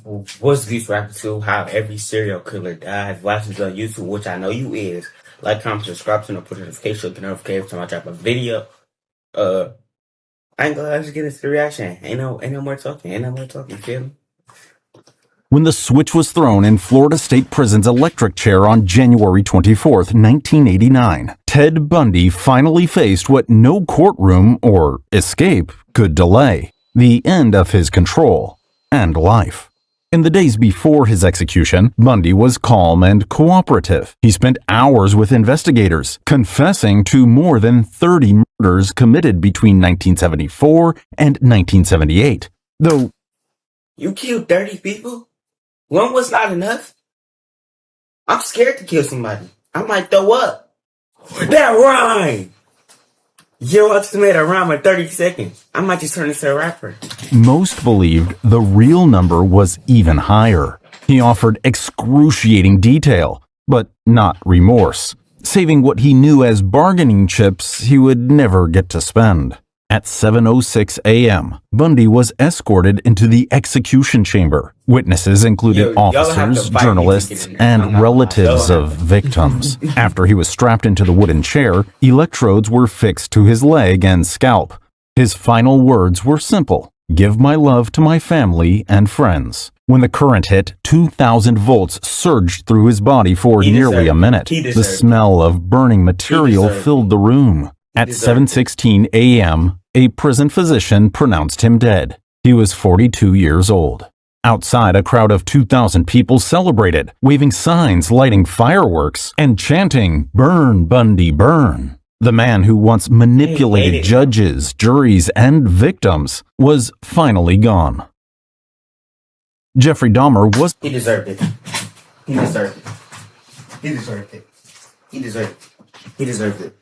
What's this rapping to how every serial killer dies? Watching on YouTube, which I know you is. Like, comment, subscribe to the push notification, get notification every time I drop a video. I ain't gonna just get into the reaction. Ain't no more talking. Ain't no more talking. Feel me? When the switch was thrown in Florida State Prison's electric chair on January 24th, 1989, Ted Bundy finally faced what no courtroom or escape could delay: the end of his control and life. In the days before his execution, Bundy was calm and cooperative. He spent hours with investigators, confessing to more than 30 murders committed between 1974 and 1978. Though, You killed 30 people? One was not enough? I'm scared to kill somebody. I might throw up. That rhyme! Yo, I just made a rhyme in 30 seconds. I might just turn into a rapper. most believed the real number was even higher. He offered excruciating detail, but not remorse, saving what he knew as bargaining chips he would never get to spend. At 7:06 a.m., Bundy was escorted into the execution chamber. Witnesses included officers, journalists, and relatives of victims. After he was strapped into the wooden chair, electrodes were fixed to his leg and scalp. His final words were simple: "Give my love to my family and friends." When the current hit, 2,000 volts surged through his body for nearly a minute. The smell of burning material filled the room. At 7:16 a.m., a prison physician pronounced him dead. He was 42 years old. Outside, a crowd of 2,000 people celebrated, waving signs, lighting fireworks, and chanting, "Burn, Bundy, burn." The man who once manipulated judges, juries, and victims was finally gone. Jeffrey Dahmer was... He deserved it. He deserved it. He deserved it. He deserved it. He deserved it.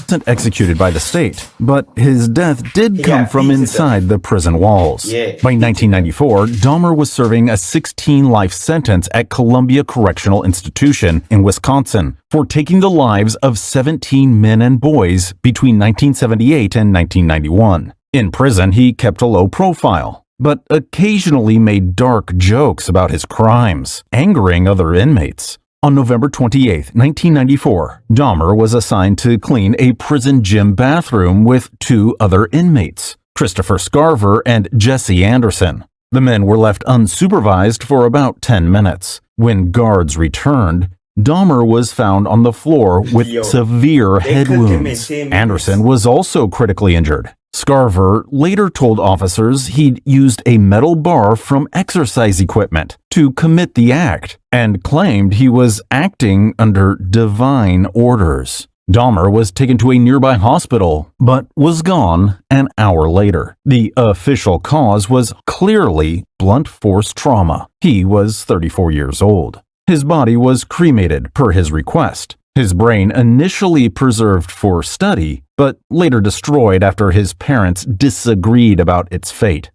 Wasn't executed by the state, but his death did come from inside the prison walls. By 1994, Dahmer was serving a 16-life sentence at Columbia Correctional Institution in Wisconsin for taking the lives of 17 men and boys between 1978 and 1991. In prison, he kept a low profile, but occasionally made dark jokes about his crimes, angering other inmates. On November 28, 1994, Dahmer was assigned to clean a prison gym bathroom with two other inmates, Christopher Scarver and Jesse Anderson. The men were left unsupervised for about 10 minutes. When guards returned, Dahmer was found on the floor with severe head wounds. Anderson was also critically injured. Scarver later told officers he'd used a metal bar from exercise equipment to commit the act and claimed he was acting under divine orders. Dahmer was taken to a nearby hospital, but was gone an hour later. The official cause was clearly blunt force trauma. He was 34 years old. His body was cremated per his request. His brain initially preserved for study, but later destroyed after his parents disagreed about its fate.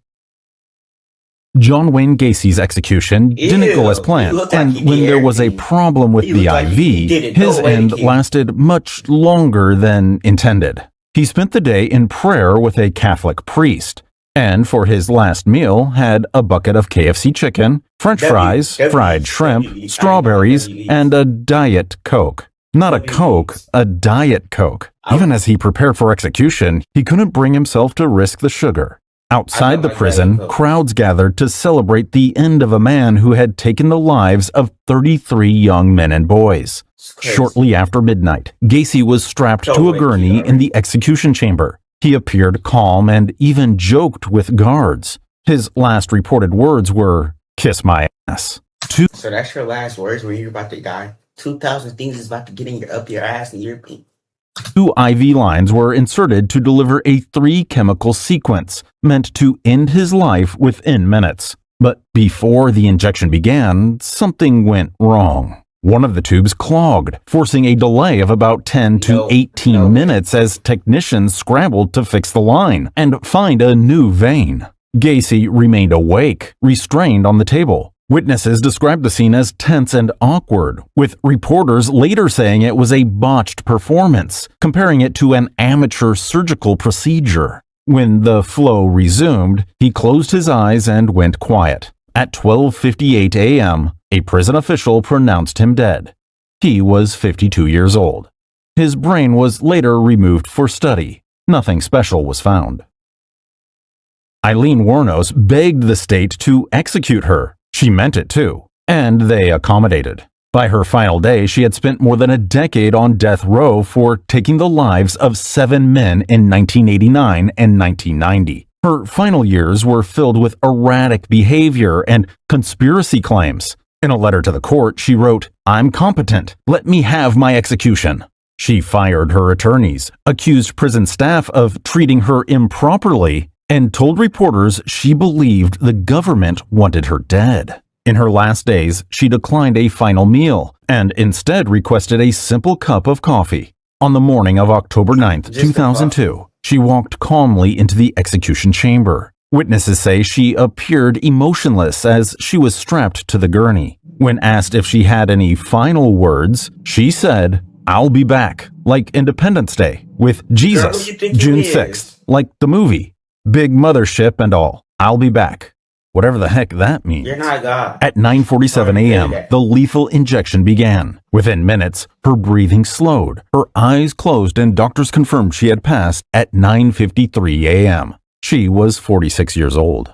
John Wayne Gacy's execution didn't go as planned, and when there was a problem with the IV, his end lasted much longer than intended. He spent the day in prayer with a Catholic priest, and for his last meal had a bucket of KFC chicken, French fries, fried shrimp, strawberries, and a Diet Coke. Not a Coke, a Diet Coke. Even as he prepared for execution, he couldn't bring himself to risk the sugar. Outside the prison, crowds gathered to celebrate the end of a man who had taken the lives of 33 young men and boys. Shortly after midnight, Gacy was strapped to a gurney in the execution chamber. He appeared calm and even joked with guards. His last reported words were, "Kiss my ass." So that's your last words when you're about to die? 2,000 things is about to get in up your ass and your pee. 2 IV lines were inserted to deliver a 3-chemical sequence meant to end his life within minutes. But before the injection began, something went wrong. One of the tubes clogged, forcing a delay of about 10 to 18 minutes as technicians scrambled to fix the line and find a new vein. Gacy remained awake, restrained on the table. Witnesses described the scene as tense and awkward, with reporters later saying it was a botched performance, comparing it to an amateur surgical procedure. When the flow resumed, he closed his eyes and went quiet. At 12:58 a.m., a prison official pronounced him dead. He was 52 years old. His brain was later removed for study. Nothing special was found. Eileen Wuornos begged the state to execute her. She meant it too, and they accommodated. By her final day, she had spent more than a decade on death row for taking the lives of 7 men in 1989 and 1990. Her final years were filled with erratic behavior and conspiracy claims. In a letter to the court, she wrote, "I'm competent. Let me have my execution." She fired her attorneys, accused prison staff of treating her improperly, and told reporters she believed the government wanted her dead. In her last days, she declined a final meal and instead requested a simple cup of coffee. On the morning of October 9th, 2002, she walked calmly into the execution chamber. Witnesses say she appeared emotionless as she was strapped to the gurney. When asked if she had any final words, she said, "I'll be back, like Independence Day, with Jesus, June 6th, like the movie. Big mothership and all. I'll be back." Whatever the heck that means. You're not God. At 9:47 a.m., the lethal injection began. Within minutes, her breathing slowed, her eyes closed, and doctors confirmed she had passed at 9:53 a.m. She was 46 years old.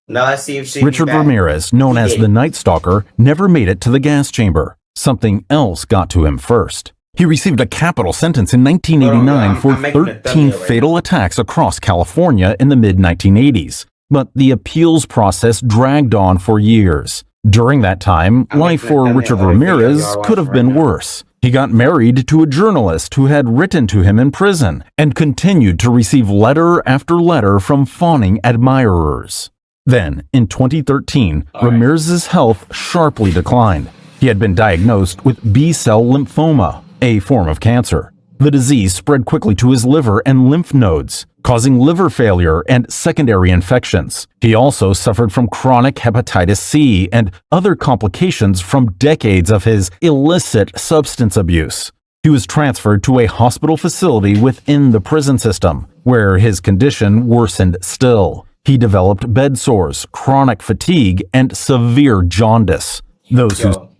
Now let's see if she Richard Ramirez, known as the Night Stalker, never made it to the gas chamber. Something else got to him first. He received a capital sentence in 1989 for 13 fatal attacks across California in the mid-1980s. But the appeals process dragged on for years. During that time, life for Richard Ramirez could have been worse. He got married to a journalist who had written to him in prison and continued to receive letter after letter from fawning admirers. Then, in 2013, Ramirez's health sharply declined. He had been diagnosed with B-cell lymphoma, a form of cancer. The disease spread quickly to his liver and lymph nodes, causing liver failure and secondary infections. He also suffered from chronic hepatitis C and other complications from decades of his illicit substance abuse. He was transferred to a hospital facility within the prison system, where his condition worsened still. He developed bed sores, chronic fatigue, and severe jaundice.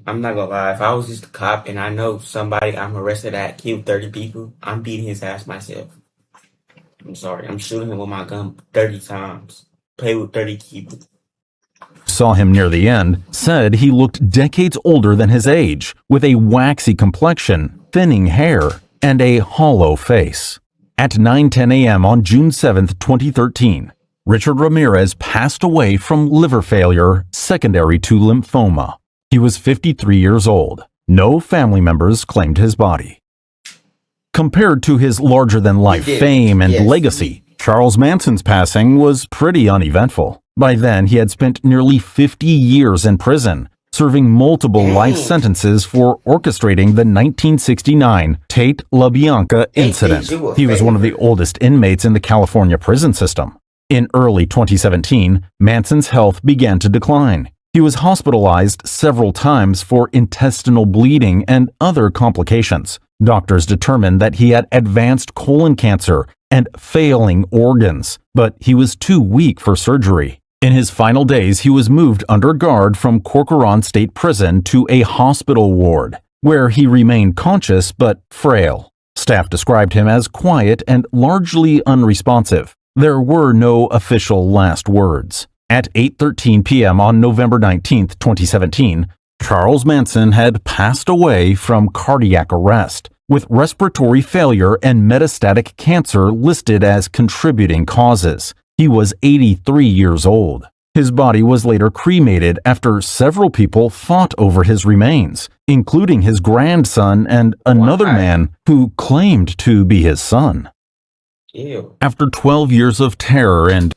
I'm not gonna lie, if I was just a cop and I know somebody I'm arrested that killed 30 people, I'm beating his ass myself. I'm sorry, I'm shooting him with my gun 30 times. Play with 30 people. Saw him near the end, said he looked decades older than his age, with a waxy complexion, thinning hair, and a hollow face. At 9:10 a.m. on June 7, 2013, Richard Ramirez passed away from liver failure secondary to lymphoma. He was 53 years old. No family members claimed his body. Compared to his larger-than-life fame and legacy, Charles Manson's passing was pretty uneventful. By then, he had spent nearly 50 years in prison, serving multiple life sentences for orchestrating the 1969 Tate LaBianca incident. He was one of the oldest inmates in the California prison system. In early 2017, Manson's health began to decline. He was hospitalized several times for intestinal bleeding and other complications. Doctors determined that he had advanced colon cancer and failing organs, but he was too weak for surgery. In his final days, he was moved under guard from Corcoran State Prison to a hospital ward, where he remained conscious but frail. Staff described him as quiet and largely unresponsive. There were no official last words. At 8:13 p.m. on November 19, 2017, Charles Manson had passed away from cardiac arrest, with respiratory failure and metastatic cancer listed as contributing causes. He was 83 years old. His body was later cremated after several people fought over his remains, including his grandson and another man who claimed to be his son. Ew. After 12 years of terror and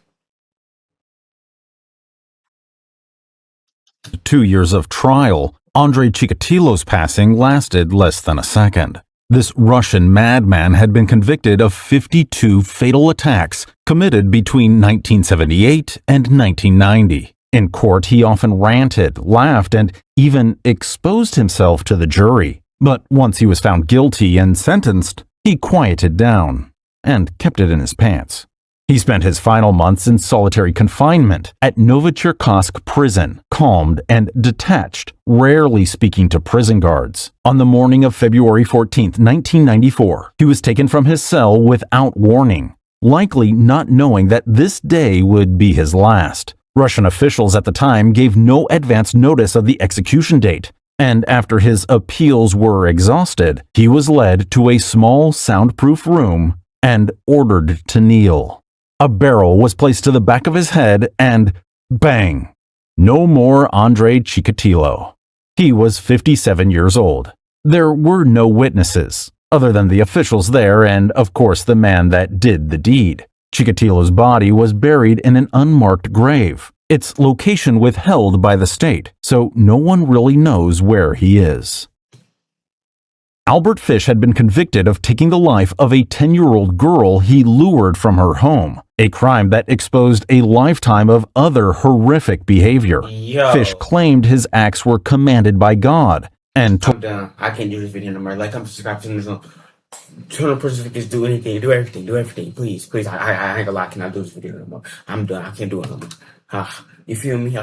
2 years of trial, Andrei Chikatilo's passing lasted less than a second. This Russian madman had been convicted of 52 fatal attacks committed between 1978 and 1990. In court, he often ranted, laughed, and even exposed himself to the jury. But once he was found guilty and sentenced, he quieted down and kept it in his pants. He spent his final months in solitary confinement at Novocherkassk prison, calmed and detached, rarely speaking to prison guards. On the morning of February 14, 1994, he was taken from his cell without warning, likely not knowing that this day would be his last. Russian officials at the time gave no advance notice of the execution date, and after his appeals were exhausted, he was led to a small soundproof room and ordered to kneel. A barrel was placed to the back of his head and bang! No more Andrei Chikatilo. He was 57 years old. There were no witnesses, other than the officials there and, of course, the man that did the deed. Chikatilo's body was buried in an unmarked grave, its location withheld by the state, so no one really knows where he is. Albert Fish had been convicted of taking the life of a 10-year-old girl he lured from her home, a crime that exposed a lifetime of other horrific behavior. Fish claimed his acts were commanded by God, and I'm done. I can't do this video no more. Like, I'm subscribed to this one. Turn on Perseverance, do anything, do everything, please. I ain't gonna lie, I cannot do this video no more. I'm done. I can't do it no more. You feel me?